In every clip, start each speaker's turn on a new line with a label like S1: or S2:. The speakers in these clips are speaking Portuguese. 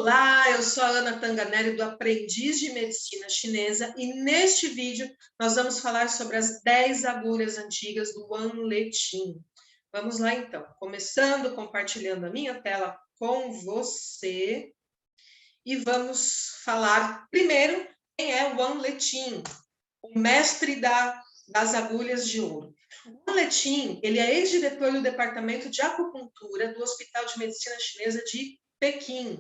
S1: Olá, eu sou a Ana Tanganelli do Aprendiz de Medicina Chinesa e neste vídeo nós vamos falar sobre as 10 agulhas antigas do Wanleting. Vamos lá então, começando compartilhando a minha tela com você e vamos falar primeiro quem é o Wanleting, o mestre das agulhas de ouro. O Wanleting, ele é ex-diretor do Departamento de Acupuntura do Hospital de Medicina Chinesa de Pequim.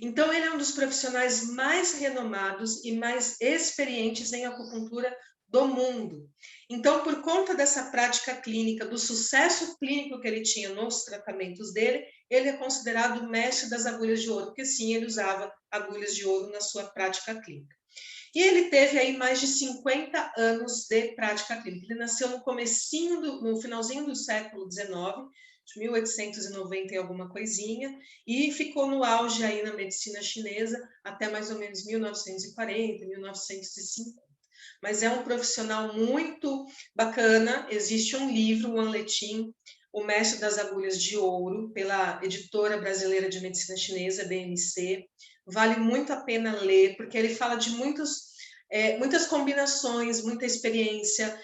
S1: Então, ele é um dos profissionais mais renomados e mais experientes em acupuntura do mundo. Então, por conta dessa prática clínica, do sucesso clínico que ele tinha nos tratamentos dele, ele é considerado o mestre das agulhas de ouro, porque sim, ele usava agulhas de ouro na sua prática clínica. E ele teve aí mais de 50 anos de prática clínica. Ele nasceu no finalzinho do século XIX, de 1890 e alguma coisinha, e ficou no auge aí na medicina chinesa até mais ou menos 1940, 1950. Mas é um profissional muito bacana. Existe um livro, o Wanleting, O Mestre das Agulhas de Ouro, pela Editora Brasileira de Medicina Chinesa, BMC. Vale muito a pena ler, porque ele fala de muitas combinações, muita experiência,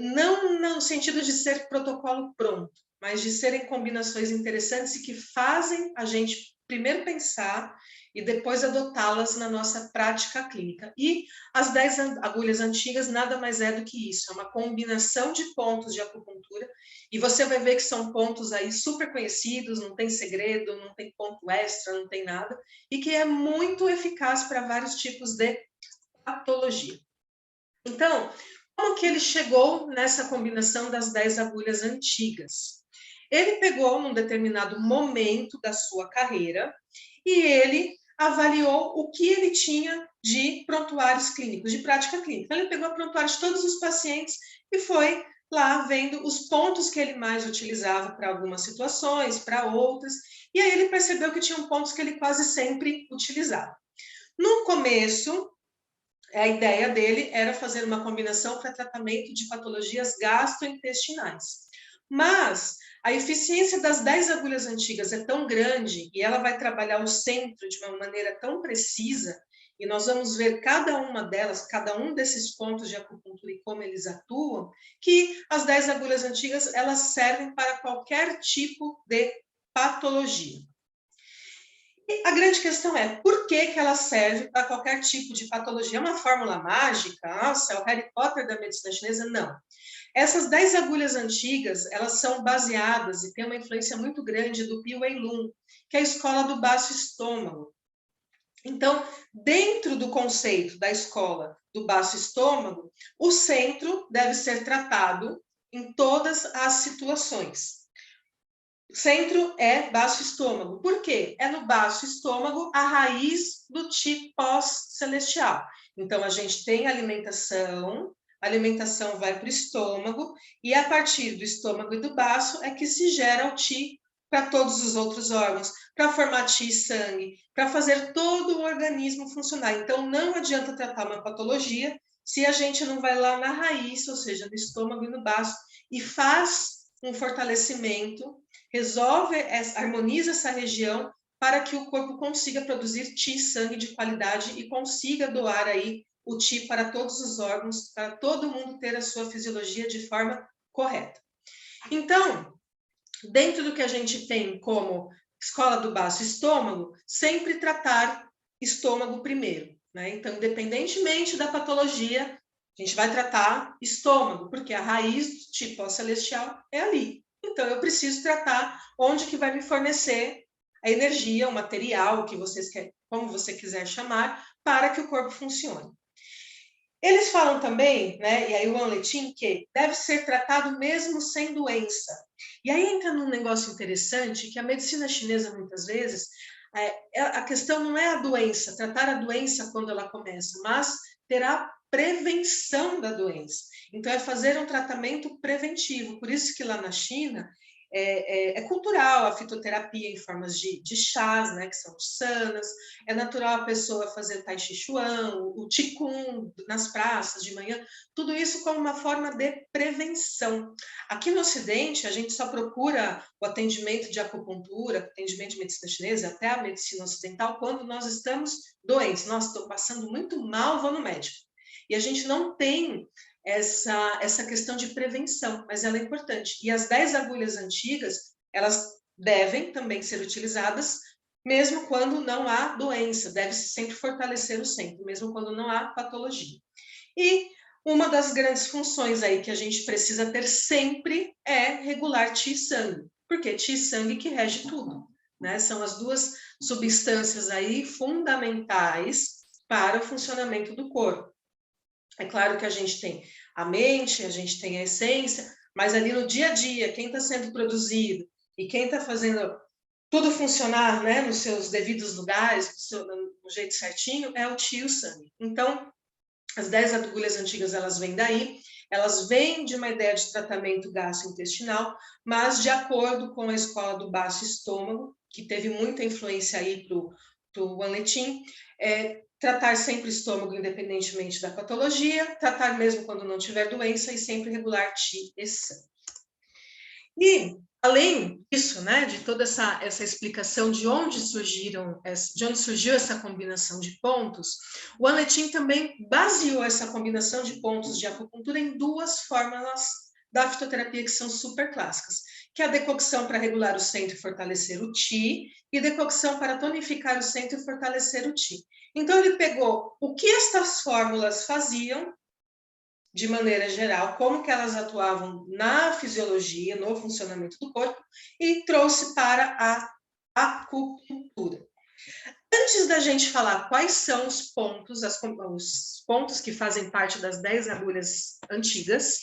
S1: não no sentido de ser protocolo pronto, mas de serem combinações interessantes e que fazem a gente primeiro pensar e depois adotá-las na nossa prática clínica. E as 10 agulhas antigas nada mais é do que isso, é uma combinação de pontos de acupuntura, e você vai ver que são pontos aí super conhecidos, não tem segredo, não tem ponto extra, não tem nada, e que é muito eficaz para vários tipos de patologia. Então, como que ele chegou nessa combinação das 10 agulhas antigas? Ele pegou num determinado momento da sua carreira e ele avaliou o que ele tinha de prontuários clínicos, de prática clínica. Ele pegou a prontuário de todos os pacientes e foi lá vendo os pontos que ele mais utilizava para algumas situações, para outras, e aí ele percebeu que tinham pontos que ele quase sempre utilizava. No começo, a ideia dele era fazer uma combinação para tratamento de patologias gastrointestinais. Mas a eficiência das 10 agulhas antigas é tão grande e ela vai trabalhar o centro de uma maneira tão precisa, e nós vamos ver cada uma delas, cada um desses pontos de acupuntura e como eles atuam, que as 10 agulhas antigas elas servem para qualquer tipo de patologia. E a grande questão é, por que ela serve para qualquer tipo de patologia? É uma fórmula mágica? Nossa, é o Harry Potter da medicina chinesa? Não. Essas 10 agulhas antigas, elas são baseadas e têm uma influência muito grande do Pi Wei Lun, que é a escola do baço estômago. Então, dentro do conceito da escola do baço estômago, o centro deve ser tratado em todas as situações. O centro é baço estômago. Por quê? É no baço estômago a raiz do Qi pós-celestial. Então, a gente tem a alimentação vai para o estômago, e a partir do estômago e do baço é que se gera o Qi para todos os outros órgãos, para formar Qi sangue, para fazer todo o organismo funcionar. Então, não adianta tratar uma patologia se a gente não vai lá na raiz, ou seja, no estômago e no baço, e faz um fortalecimento, harmoniza essa região para que o corpo consiga produzir Qi, sangue de qualidade, e consiga doar aí o Qi para todos os órgãos, para todo mundo ter a sua fisiologia de forma correta. Então, dentro do que a gente tem como escola do baço estômago, sempre tratar estômago primeiro, né? Então, independentemente da patologia, a gente vai tratar estômago, porque a raiz do Qi pós-celestial é ali. Então, eu preciso tratar onde que vai me fornecer a energia, o material, como você quiser chamar, para que o corpo funcione. Eles falam também, né, e aí o Wanleting, que deve ser tratado mesmo sem doença. E aí entra num negócio interessante, que a medicina chinesa, muitas vezes, a questão não é a doença, tratar a doença quando ela começa, mas ter a prevenção da doença. Então, é fazer um tratamento preventivo. Por isso que lá na China, é cultural a fitoterapia em formas de chás, né, que são sanas, é natural a pessoa fazer o tai chi chuan, o qigong nas praças de manhã, tudo isso como uma forma de prevenção. Aqui no Ocidente, a gente só procura o atendimento de acupuntura, atendimento de medicina chinesa, até a medicina ocidental, quando nós estamos doentes. Nossa, estou passando muito mal, vou no médico. E a gente não tem essa questão de prevenção, mas ela é importante. E as 10 agulhas antigas, elas devem também ser utilizadas, mesmo quando não há doença, deve-se sempre fortalecer o centro, mesmo quando não há patologia. E uma das grandes funções aí que a gente precisa ter sempre é regular qi e sangue, porque qi e sangue que rege tudo, né? São as duas substâncias aí fundamentais para o funcionamento do corpo. É claro que a gente tem a mente, a gente tem a essência, mas ali no dia a dia, quem está sendo produzido e quem está fazendo tudo funcionar, né, nos seus devidos lugares, no jeito certinho, é o qi e o sangue. Então, as 10 agulhas antigas, elas vêm daí, elas vêm de uma ideia de tratamento gastrointestinal, mas de acordo com a escola do baço estômago, que teve muita influência aí para o Wanletin, tratar sempre o estômago independentemente da patologia, tratar mesmo quando não tiver doença e sempre regular qi e sangue. E, além disso, né, de toda essa explicação de onde surgiu essa combinação de pontos, o Wanletin também baseou essa combinação de pontos de acupuntura em 2 fórmulas da fitoterapia que são super clássicas, que é a decocção para regular o centro e fortalecer o qi, e decocção para tonificar o centro e fortalecer o qi. Então, ele pegou o que estas fórmulas faziam, de maneira geral, como que elas atuavam na fisiologia, no funcionamento do corpo, e trouxe para a acupuntura. Antes da gente falar quais são os pontos, os pontos que fazem parte das 10 agulhas antigas,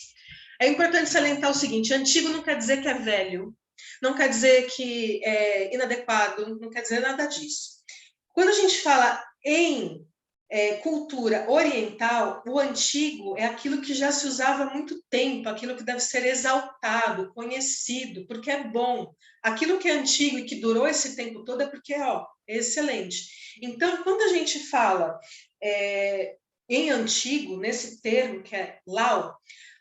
S1: é importante salientar o seguinte: antigo não quer dizer que é velho, não quer dizer que é inadequado, não quer dizer nada disso. Quando a gente fala em cultura oriental, o antigo é aquilo que já se usava há muito tempo, aquilo que deve ser exaltado, conhecido, porque é bom. Aquilo que é antigo e que durou esse tempo todo é porque é excelente. Então, quando a gente fala em antigo, nesse termo que é Lao, o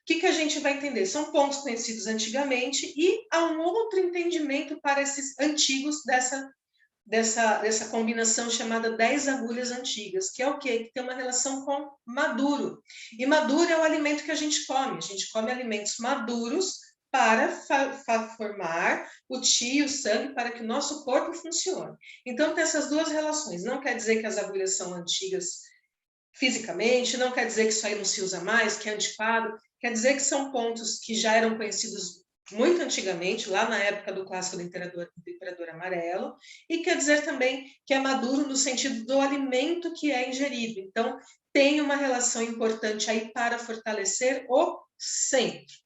S1: que a gente vai entender? São pontos conhecidos antigamente e há um outro entendimento para esses antigos dessa combinação chamada 10 agulhas antigas, que é o quê? Que tem uma relação com maduro. E maduro é o alimento que a gente come alimentos maduros para formar o qi e o sangue para que o nosso corpo funcione. Então, tem essas 2 relações. Não quer dizer que as agulhas são antigas fisicamente, não quer dizer que isso aí não se usa mais, que é antiquado, quer dizer que são pontos que já eram conhecidos muito antigamente, lá na época do clássico do Imperador Amarelo, e quer dizer também que é maduro no sentido do alimento que é ingerido. Então, tem uma relação importante aí para fortalecer o centro.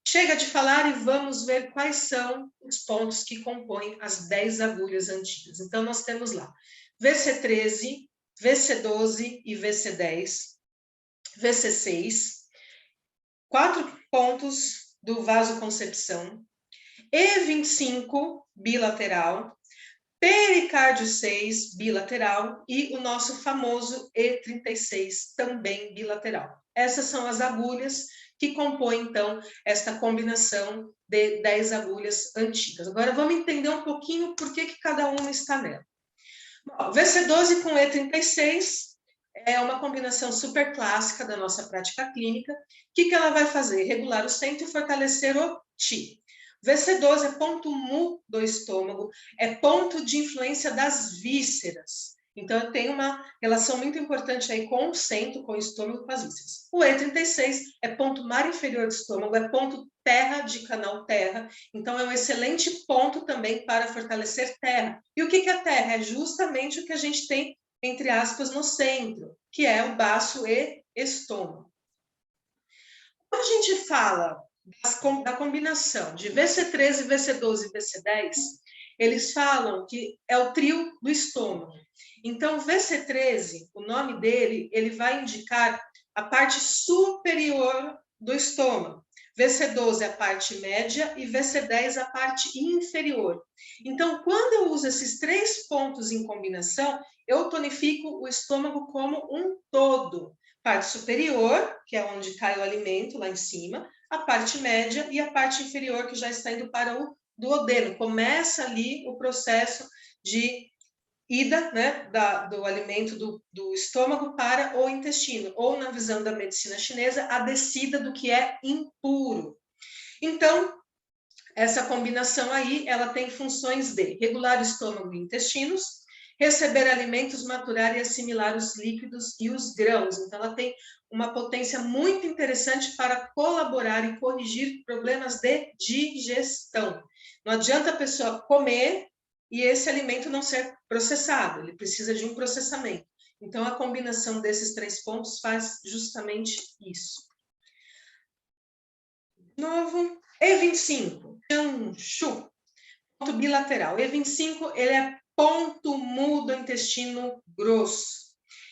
S1: Chega de falar e vamos ver quais são os pontos que compõem as 10 agulhas antigas. Então, nós temos lá VC13, VC12 e VC10, VC6, 4 pontos do vasoconcepção, E25 bilateral, pericárdio 6 bilateral e o nosso famoso E36 também bilateral. Essas são as agulhas que compõem, então, esta combinação de 10 agulhas antigas. Agora, vamos entender um pouquinho por que cada uma está nela. Bom, VC12 com E36 é uma combinação super clássica da nossa prática clínica. O que ela vai fazer? Regular o centro e fortalecer o qi. VC12 é ponto mu do estômago, é ponto de influência das vísceras. Então, tem uma relação muito importante aí com o centro, com o estômago, com as vísceras. O E36 é ponto mar inferior do estômago, é ponto terra de canal terra. Então, é um excelente ponto também para fortalecer terra. E o que é terra? É justamente o que a gente tem, entre aspas, no centro, que é o baço e estômago. Quando a gente fala da combinação de VC13, VC12 e VC10, eles falam que é o trio do estômago. Então, VC13, o nome dele, ele vai indicar a parte superior do estômago. VC12 é a parte média e VC10 a parte inferior. Então, quando eu uso esses 3 pontos em combinação, eu tonifico o estômago como um todo. Parte superior, que é onde cai o alimento, lá em cima, a parte média e a parte inferior, que já está indo para o duodeno. Começa ali o processo de ida, né, do alimento do estômago para o intestino, ou na visão da medicina chinesa, a descida do que é impuro. Então, essa combinação aí, ela tem funções de regular o estômago e intestinos, receber alimentos, maturar e assimilar os líquidos e os grãos. Então, ela tem uma potência muito interessante para colaborar e corrigir problemas de digestão. Não adianta a pessoa comer e esse alimento não ser processado, ele precisa de um processamento. Então, a combinação desses 3 pontos faz justamente isso. De novo, E25, Chanshu, ponto bilateral. E25, ele é ponto mu do intestino grosso.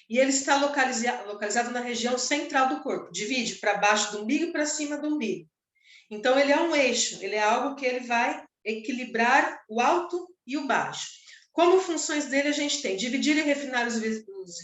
S1: E ele está localizado na região central do corpo. Divide para baixo do umbigo e para cima do umbigo. Então, ele é um eixo, ele é algo que ele vai equilibrar o alto e o baixo. Como funções dele, a gente tem dividir e refinar os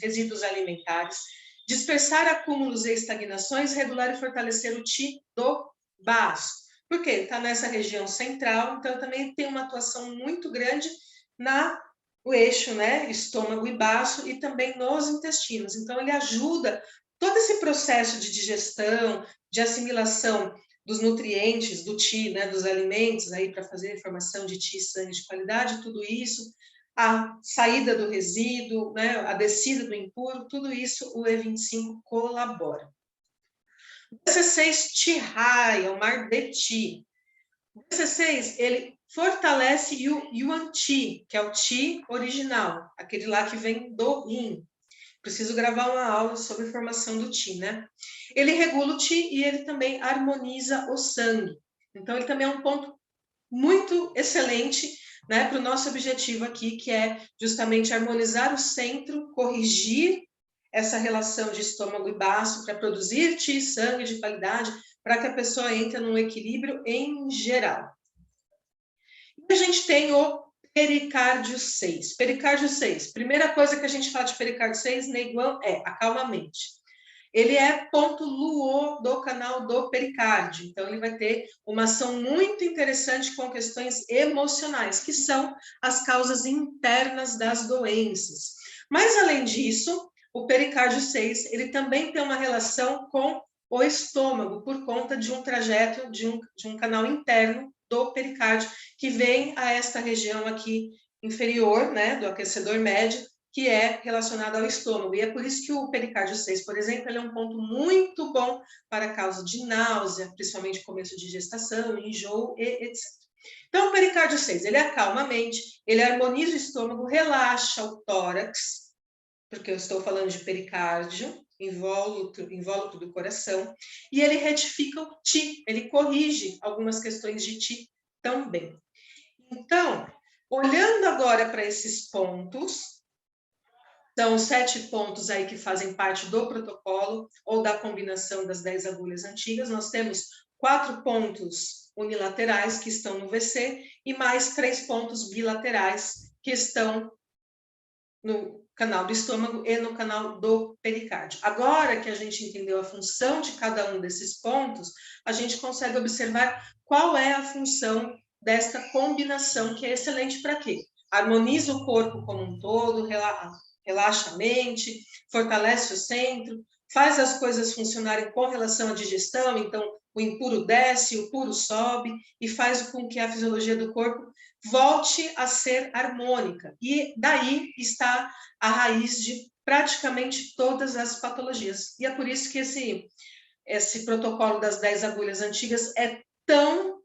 S1: resíduos alimentares, dispersar acúmulos e estagnações, regular e fortalecer o Qi do baço. Por quê? Está nessa região central, então também tem uma atuação muito grande no eixo, né, estômago e baço, e também nos intestinos. Então, ele ajuda todo esse processo de digestão, de assimilação dos nutrientes, do Qi, né, dos alimentos, aí para fazer formação de Qi, sangue de qualidade, tudo isso, a saída do resíduo, né, a descida do impuro, tudo isso o E25 colabora. O VC6 Qi-Hai, é o mar de Qi. O VC6, ele fortalece o Yuan Qi, que é o Qi original, aquele lá que vem do rim. Preciso gravar uma aula sobre formação do Qi, né? Ele regula o Qi e ele também harmoniza o sangue. Então, ele também é um ponto muito excelente, né, para o nosso objetivo aqui, que é justamente harmonizar o centro, corrigir essa relação de estômago e baço para produzir Qi, sangue de qualidade, para que a pessoa entre num equilíbrio em geral. E a gente tem o pericárdio 6. Pericárdio 6. Primeira coisa que a gente fala de pericárdio 6, Neiguan, é acalma a mente. Ele é ponto luo do canal do pericárdio. Então, ele vai ter uma ação muito interessante com questões emocionais, que são as causas internas das doenças. Mas, além disso, o pericárdio 6, ele também tem uma relação com o estômago, por conta de um trajeto de um canal interno do pericárdio, que vem a esta região aqui inferior, né, do aquecedor médio, que é relacionado ao estômago. E é por isso que o pericárdio 6, por exemplo, ele é um ponto muito bom para a causa de náusea, principalmente começo de gestação, enjoo e etc. Então, o pericárdio 6, ele acalma a mente, ele harmoniza o estômago, relaxa o tórax, porque eu estou falando de pericárdio, invólucro do coração, e ele retifica o Qi, ele corrige algumas questões de Qi também. Então, olhando agora para esses pontos, são 7 pontos aí que fazem parte do protocolo ou da combinação das 10 agulhas antigas. Nós temos 4 pontos unilaterais que estão no VC e mais 3 pontos bilaterais que estão no canal do estômago e no canal do pericárdio. Agora que a gente entendeu a função de cada um desses pontos, a gente consegue observar qual é a função desta combinação, que é excelente para quê? Harmoniza o corpo como um todo, relaxa a mente, fortalece o centro, faz as coisas funcionarem com relação à digestão, então o impuro desce, o puro sobe, e faz com que a fisiologia do corpo volte a ser harmônica. E daí está a raiz de praticamente todas as patologias. E é por isso que esse protocolo das 10 agulhas antigas é tão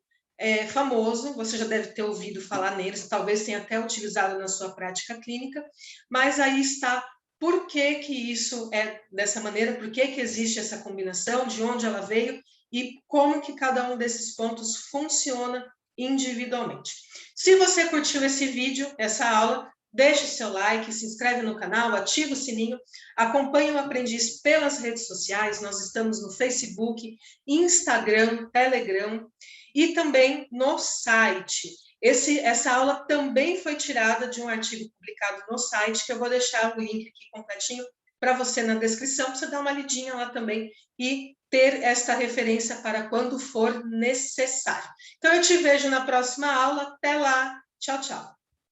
S1: famoso, você já deve ter ouvido falar neles, talvez tenha até utilizado na sua prática clínica, mas aí está por que que isso é dessa maneira, por que que existe essa combinação, de onde ela veio e como que cada um desses pontos funciona individualmente. Se você curtiu esse vídeo, essa aula, Deixe seu like, se inscreve no canal, ativa o sininho, acompanhe o Aprendiz pelas redes sociais, nós estamos no Facebook, Instagram, Telegram e também no site. Essa aula também foi tirada de um artigo publicado no site, que eu vou deixar o link aqui completinho para você na descrição, para você dar uma lidinha lá também e ter esta referência para quando for necessário. Então, eu te vejo na próxima aula. Até lá. Tchau, tchau.